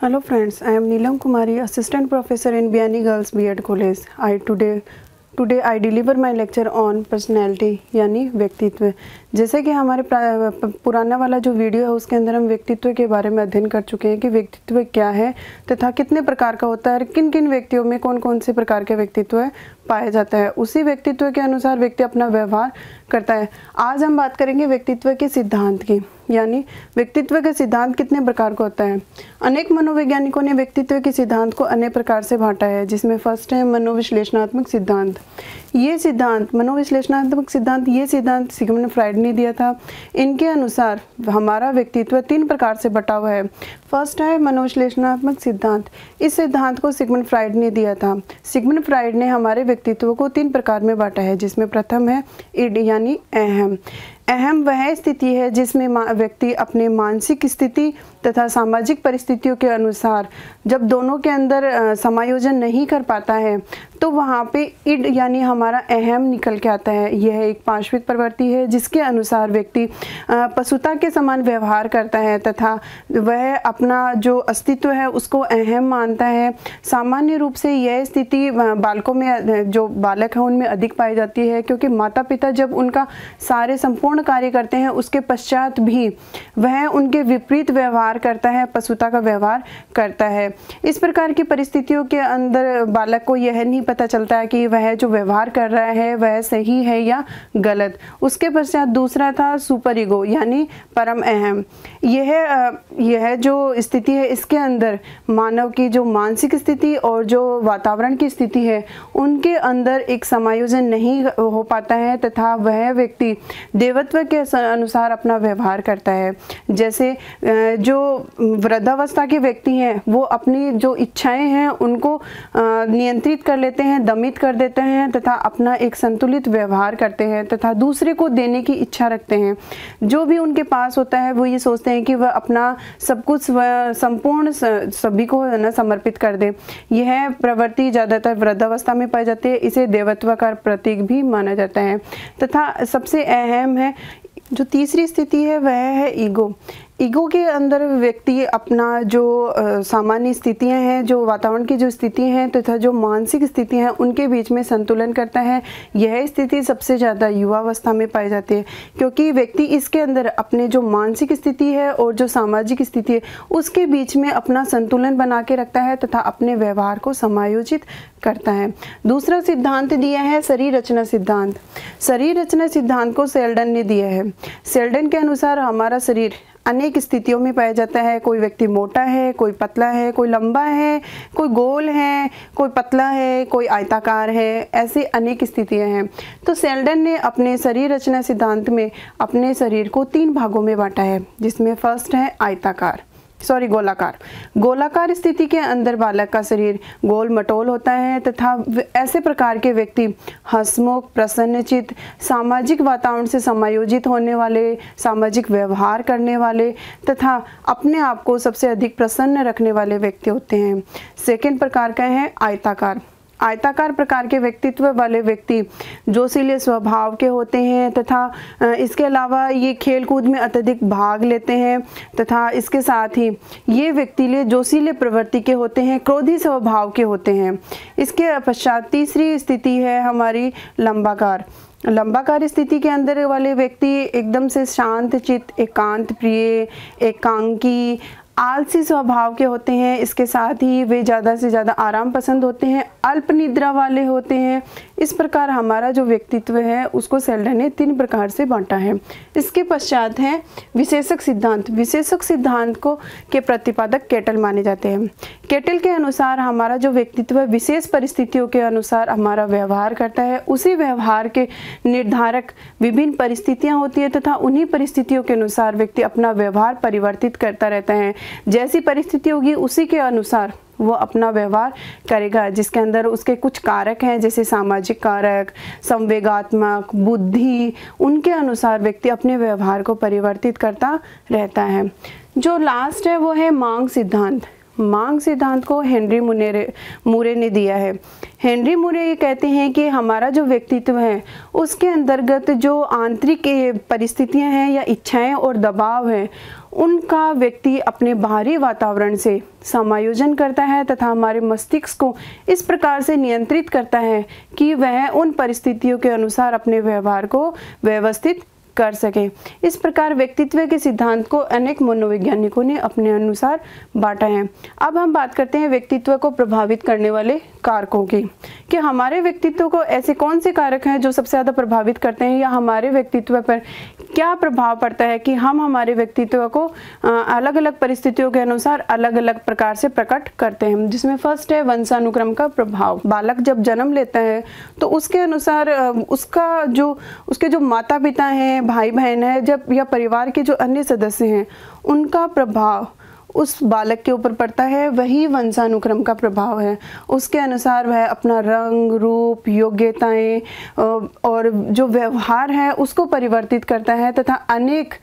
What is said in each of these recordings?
Hello friends, I am Neelam Kumari, Assistant Professor in Biani Girls B.Ed College. Today I deliver my lecture on personality यानी व्यक्तित्व। जैसे कि हमारे पुराना वाला जो वीडियो है उसके अंदर हम व्यक्तित्व के बारे में अध्ययन कर चुके हैं कि व्यक्तित्व क्या है तथा कितने प्रकार का होता है और किन किन व्यक्तियों में कौन कौन से प्रकार के व्यक्तित्व पाया जाता है। उसी व्यक्तित्व के अनुसार व्यक्ति अपना व्यवहार करता है। आज हम बात करेंगे व्यक्तित्व के सिद्धांत की, यानी व्यक्तित्व का सिद्धांत कितने प्रकार का होता है। अनेक मनोवैज्ञानिकों ने व्यक्तित्व के सिद्धांत को अनेक प्रकार से बांटा है, जिसमें फर्स्ट है मनोविश्लेषणात्मक सिद्धांत। ये सिद्धांत मनोविश्लेषणात्मक सिद्धांत ये सिद्धांत सिगमंड फ्राइड ने दिया था। इनके अनुसार हमारा व्यक्तित्व तीन प्रकार से बटा हुआ है। फर्स्ट है मनोविश्लेषणात्मक सिद्धांत। इस सिद्धांत को सिगमंड फ्राइड ने दिया था। सिगमंड फ्राइड ने हमारे व्यक्तित्व को तीन प्रकार में बांटा है, जिसमें प्रथम है इड यानी अहम। अहम वह स्थिति है जिसमें व्यक्ति अपने मानसिक स्थिति तथा सामाजिक परिस्थितियों के अनुसार जब दोनों के अंदर समायोजन नहीं कर पाता है तो वहाँ पे इड यानी हमारा अहम निकल के आता है। यह एक पार्श्विक प्रवृत्ति है जिसके अनुसार व्यक्ति पशुता के समान व्यवहार करता है तथा वह अपना जो अस्तित्व है उसको अहम मानता है। सामान्य रूप से यह स्थिति बालकों में, जो बालक हैं उनमें अधिक पाई जाती है, क्योंकि माता पिता जब उनका सारे संपूर्ण कार्य करते हैं उसके पश्चात भी वह उनके विपरीत व्यवहार करता है, पशुता का व्यवहार करता है। इस प्रकार की परिस्थितियों के अंदर बालक को यह नहीं पता चलता है कि वह जो व्यवहार कर रहा है वह सही है या गलत। उसके पश्चात दूसरा था सुपर ईगो यानी परम अहम। यह जो स्थिति है इसके अंदर मानव की जो मानसिक स्थिति और जो वातावरण की स्थिति है उनके अंदर एक समायोजन नहीं हो पाता है तथा वह व्यक्ति देवत्व के अनुसार अपना व्यवहार करता है। जैसे जो वृद्धावस्था के व्यक्ति हैं वो अपनी जो इच्छाएं हैं उनको नियंत्रित कर लेते हैं, दमित कर देते हैं तथा अपना एक संतुलित व्यवहार करते हैं तथा दूसरे को देने की इच्छा रखते हैं। जो भी उनके पास होता है वो ये सोचते हैं कि वह अपना सब कुछ संपूर्ण सभी को ना समर्पित कर दे। यह प्रवृत्ति ज़्यादातर वृद्धावस्था में पाई जाती है। इसे देवत्व का प्रतीक भी माना जाता है। तथा सबसे अहम है जो तीसरी स्थिति है वह है ईगो। ईगो के अंदर व्यक्ति अपना जो सामान्य स्थितियां हैं, जो वातावरण की जो स्थितियां हैं तथा जो मानसिक स्थितियां हैं उनके बीच में संतुलन करता है। यह स्थिति सबसे ज़्यादा युवावस्था में पाई जाती है, क्योंकि व्यक्ति इसके अंदर अपने जो मानसिक स्थिति है और जो सामाजिक स्थिति है उसके बीच में अपना संतुलन बना के रखता है तथा अपने व्यवहार को समायोजित करता है। दूसरा सिद्धांत दिया है शरीर रचना सिद्धांत। शरीर रचना सिद्धांत को सेल्डन ने दिया है। सेल्डन के अनुसार हमारा शरीर अनेक स्थितियों में पाया जाता है। कोई व्यक्ति मोटा है, कोई पतला है, कोई लंबा है, कोई गोल है, कोई पतला है, कोई आयताकार है, ऐसी अनेक स्थितियां हैं। तो सेल्डन ने अपने शरीर रचना सिद्धांत में अपने शरीर को तीन भागों में बांटा है, जिसमें फर्स्ट है गोलाकार। गोलाकार स्थिति के अंदर बालक का शरीर गोल मटोल होता है तथा ऐसे प्रकार के व्यक्ति हंसमुख, प्रसन्नचित्त, सामाजिक वातावरण से समायोजित होने वाले, सामाजिक व्यवहार करने वाले तथा अपने आप को सबसे अधिक प्रसन्न रखने वाले व्यक्ति होते हैं। सेकंड प्रकार का है आयताकार प्रकार के व्यक्तित्व वाले व्यक्ति जोशीले स्वभाव के होते हैं तथा इसके अलावा ये खेल कूद में अत्यधिक भाग लेते हैं तथा इसके साथ ही ये व्यक्ति जोशीले प्रवृत्ति के होते हैं, क्रोधी स्वभाव के होते हैं। इसके पश्चात तीसरी स्थिति है हमारी लंबाकार स्थिति के अंदर वाले व्यक्ति एकदम से शांत चित्त, एकांत प्रिय, एकांकी, आलसी स्वभाव के होते हैं। इसके साथ ही वे ज़्यादा से ज़्यादा आराम पसंद होते हैं, अल्प निद्रा वाले होते हैं। इस प्रकार हमारा जो व्यक्तित्व है उसको सेल्डन ने तीन प्रकार से बांटा है। इसके पश्चात है विशेषक सिद्धांत। विशेषक सिद्धांत को के प्रतिपादक केटल माने जाते हैं। केटल के अनुसार हमारा जो व्यक्तित्व विशेष परिस्थितियों के अनुसार हमारा व्यवहार करता है। उसी व्यवहार के निर्धारक विभिन्न परिस्थितियाँ होती है तथा उन्हीं परिस्थितियों के अनुसार व्यक्ति अपना व्यवहार परिवर्तित करता रहता है। जैसी परिस्थिति होगी उसी के अनुसार वो अपना व्यवहार करेगा, जिसके अंदर उसके कुछ कारक हैं जैसे सामाजिक कारक, संवेगात्मक, बुद्धि, उनके अनुसार व्यक्ति अपने व्यवहार को परिवर्तित करता रहता है। जो लास्ट है वो है मांग सिद्धांत। मांग सिद्धांत को हेनरी मूरे ने दिया है। हेनरी मूरे ये कहते हैं कि हमारा जो व्यक्तित्व है उसके अंतर्गत जो आंतरिक परिस्थितियां हैं या इच्छाएं और दबाव हैं उनका व्यक्ति अपने बाहरी वातावरण से समायोजन करता है तथा हमारे मस्तिष्क को इस प्रकार से नियंत्रित करता है कि वह उन परिस्थितियों के अनुसार अपने व्यवहार को व्यवस्थित कर सके। इस प्रकार व्यक्तित्व के सिद्धांत को अनेक मनोवैज्ञानिकों ने अपने अनुसार बांटा है। अब हम बात करते हैं व्यक्तित्व को प्रभावित करने वाले कारकों की, कि हमारे व्यक्तित्व को ऐसे कौन से कारक हैं जो सबसे ज़्यादा प्रभावित करते हैं या हमारे व्यक्तित्व पर क्या प्रभाव पड़ता है कि हम हमारे व्यक्तित्व को अलग अलग परिस्थितियों के अनुसार अलग अलग प्रकार से प्रकट करते हैं। जिसमें फर्स्ट है वंशानुक्रम का प्रभाव। बालक जब जन्म लेता है तो उसके अनुसार उसके जो माता पिता हैं, भाई बहन है, जब या परिवार के जो अन्य सदस्य हैं, उनका प्रभाव उस बालक के ऊपर पड़ता है, वही वंशानुक्रम का प्रभाव है। उसके अनुसार वह अपना रंग, रूप, योग्यताएं और जो व्यवहार है उसको परिवर्तित करता है तथा अनेक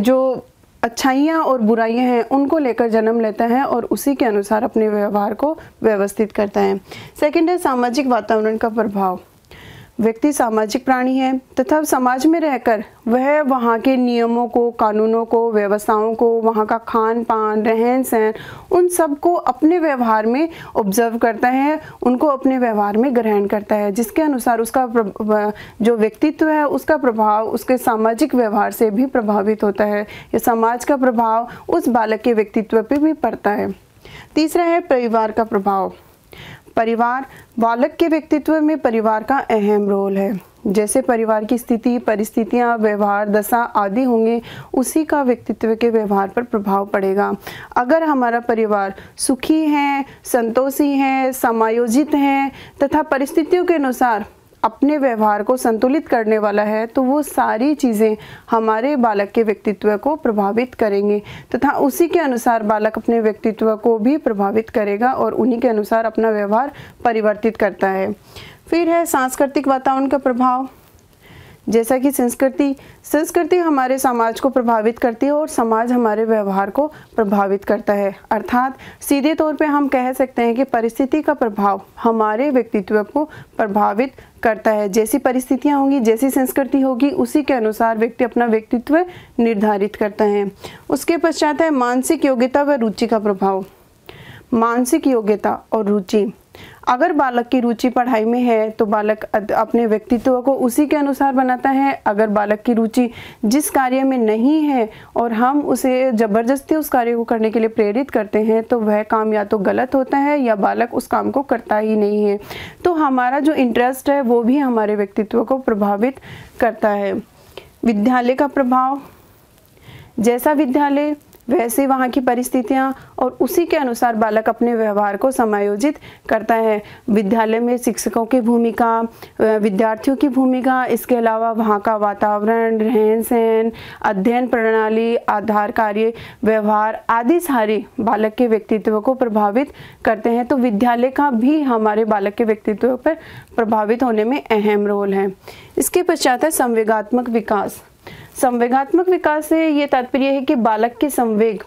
जो अच्छाइयाँ और बुराइयाँ हैं उनको लेकर जन्म लेता है और उसी के अनुसार अपने व्यवहार को व्यवस्थित करता है। सेकंड है सामाजिक वातावरण का प्रभाव। व्यक्ति सामाजिक प्राणी है तथा समाज में रहकर वह वहाँ के नियमों को, कानूनों को, व्यवस्थाओं को, वहाँ का खान पान, रहन सहन, उन सब को अपने व्यवहार में ऑब्जर्व करता है, उनको अपने व्यवहार में ग्रहण करता है, जिसके अनुसार उसका जो व्यक्तित्व है उसका प्रभाव उसके सामाजिक व्यवहार से भी प्रभावित होता है। या समाज का प्रभाव उस बालक के व्यक्तित्व पे भी पड़ता है। तीसरा है परिवार का प्रभाव। परिवार, बालक के व्यक्तित्व में परिवार का अहम रोल है। जैसे परिवार की स्थिति, परिस्थितियाँ, व्यवहार, दशा आदि होंगे, उसी का व्यक्तित्व के व्यवहार पर प्रभाव पड़ेगा। अगर हमारा परिवार सुखी है, संतोषी है, समायोजित है तथा परिस्थितियों के अनुसार अपने व्यवहार को संतुलित करने वाला है, तो वो सारी चीज़ें हमारे बालक के व्यक्तित्व को प्रभावित करेंगे तथा उसी के अनुसार बालक अपने व्यक्तित्व को भी प्रभावित करेगा और उन्हीं के अनुसार अपना व्यवहार परिवर्तित करता है। फिर है सांस्कृतिक वातावरण का प्रभाव। जैसा कि संस्कृति हमारे समाज को प्रभावित करती है और समाज हमारे व्यवहार को प्रभावित करता है। अर्थात सीधे तौर पे हम कह सकते हैं कि परिस्थिति का प्रभाव हमारे व्यक्तित्व को प्रभावित करता है। जैसी परिस्थितियाँ होंगी, जैसी संस्कृति होगी, उसी के अनुसार व्यक्ति अपना व्यक्तित्व निर्धारित करता है। उसके पश्चात है मानसिक योग्यता व रुचि का प्रभाव। मानसिक योग्यता और रुचि, अगर बालक की रुचि पढ़ाई में है तो बालक अपने व्यक्तित्व को उसी के अनुसार बनाता है। अगर बालक की रुचि जिस कार्य में नहीं है और हम उसे ज़बरदस्ती उस कार्य को करने के लिए प्रेरित करते हैं तो वह काम या तो गलत होता है या बालक उस काम को करता ही नहीं है। तो हमारा जो इंटरेस्ट है वो भी हमारे व्यक्तित्व को प्रभावित करता है। विद्यालय का प्रभाव, जैसा विद्यालय वैसे वहाँ की परिस्थितियाँ और उसी के अनुसार बालक अपने व्यवहार को समायोजित करता है। विद्यालय में शिक्षकों की भूमिका, विद्यार्थियों की भूमिका, इसके अलावा वहाँ का वातावरण, रहन सहन, अध्ययन प्रणाली, आधार कार्य, व्यवहार आदि सारे बालक के व्यक्तित्व को प्रभावित करते हैं। तो विद्यालय का भी हमारे बालक के व्यक्तित्व पर प्रभावित होने में अहम रोल है। इसके पश्चात है संवेगात्मक विकास। संवेगात्मक विकास से ये तात्पर्य है कि बालक के संवेग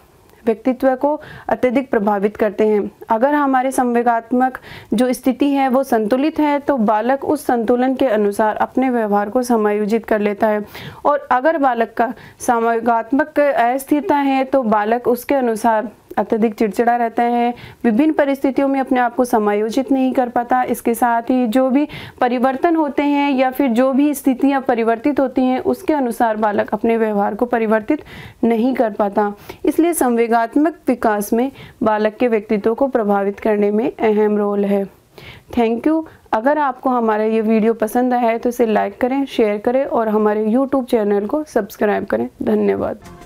व्यक्तित्व को अत्यधिक प्रभावित करते हैं। अगर हमारे संवेगात्मक जो स्थिति है वो संतुलित है तो बालक उस संतुलन के अनुसार अपने व्यवहार को समायोजित कर लेता है, और अगर बालक का संवेगात्मक अस्थिरता है तो बालक उसके अनुसार अत्यधिक चिड़चिड़ा रहता है, विभिन्न परिस्थितियों में अपने आप को समायोजित नहीं कर पाता। इसके साथ ही जो भी परिवर्तन होते हैं या फिर जो भी स्थितियां परिवर्तित होती हैं उसके अनुसार बालक अपने व्यवहार को परिवर्तित नहीं कर पाता। इसलिए संवेगात्मक विकास में बालक के व्यक्तित्व को प्रभावित करने में अहम रोल है। Thank you. अगर आपको हमारा ये वीडियो पसंद आया है तो इसे लाइक करें, शेयर करें और हमारे YouTube चैनल को सब्सक्राइब करें। धन्यवाद।